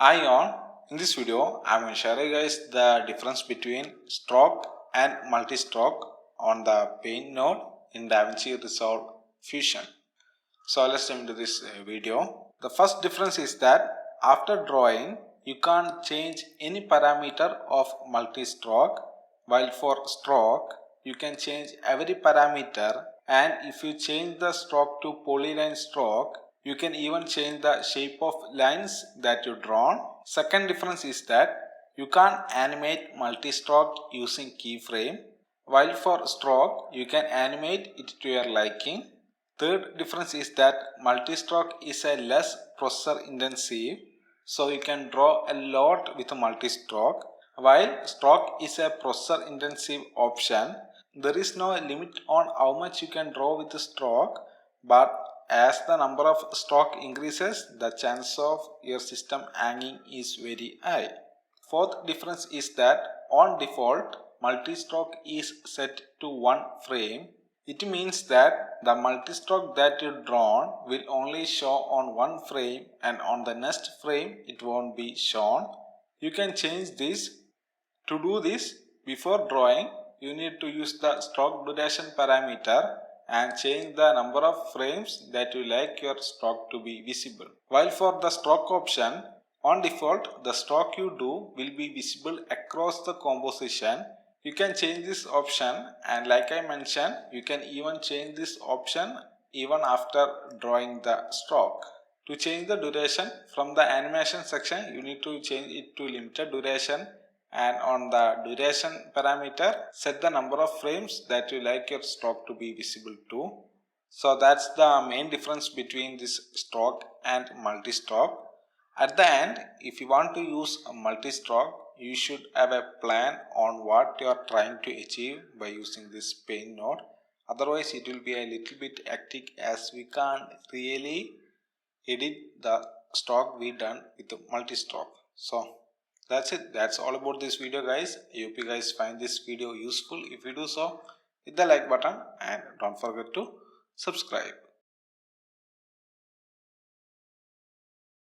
Hi all, in this video I am going to share you guys the difference between stroke and multi-stroke on the paint node in DaVinci Resolve Fusion. So let's jump into this video. The first difference is that after drawing you can't change any parameter of multi-stroke, while for stroke you can change every parameter, and if you change the stroke to polyline stroke you can even change the shape of lines that you drawn. Second difference is that you can't animate multi-stroke using keyframe, while for stroke you can animate it to your liking. Third difference is that multi-stroke is a less processor intensive, so you can draw a lot with multi-stroke, while stroke is a processor intensive option. There is no limit on how much you can draw with the stroke, but as the number of stroke increases, the chance of your system hanging is very high. Fourth difference is that on default, multi-stroke is set to one frame. It means that the multi-stroke that you drawn will only show on one frame, and on the next frame it won't be shown. You can change this. To do this, before drawing, you need to use the stroke duration parameter and change the number of frames that you like your stroke to be visible. While for the stroke option, on default, the stroke you do will be visible across the composition. You can change this option, and like I mentioned, you can even change this option even after drawing the stroke. To change the duration from the animation section, you need to change it to limited duration, and on the duration parameter set the number of frames that you like your stroke to be visible to. So that's the main difference between this stroke and multi-stroke. At the end, if you want to use a multi-stroke, you should have a plan on what you are trying to achieve by using this paint node. Otherwise it will be a little bit hectic, as we can't really edit the stroke we done with the multi-stroke. So that's it. That's all about this video, guys. I hope you guys find this video useful. If you do so, hit the like button and don't forget to subscribe.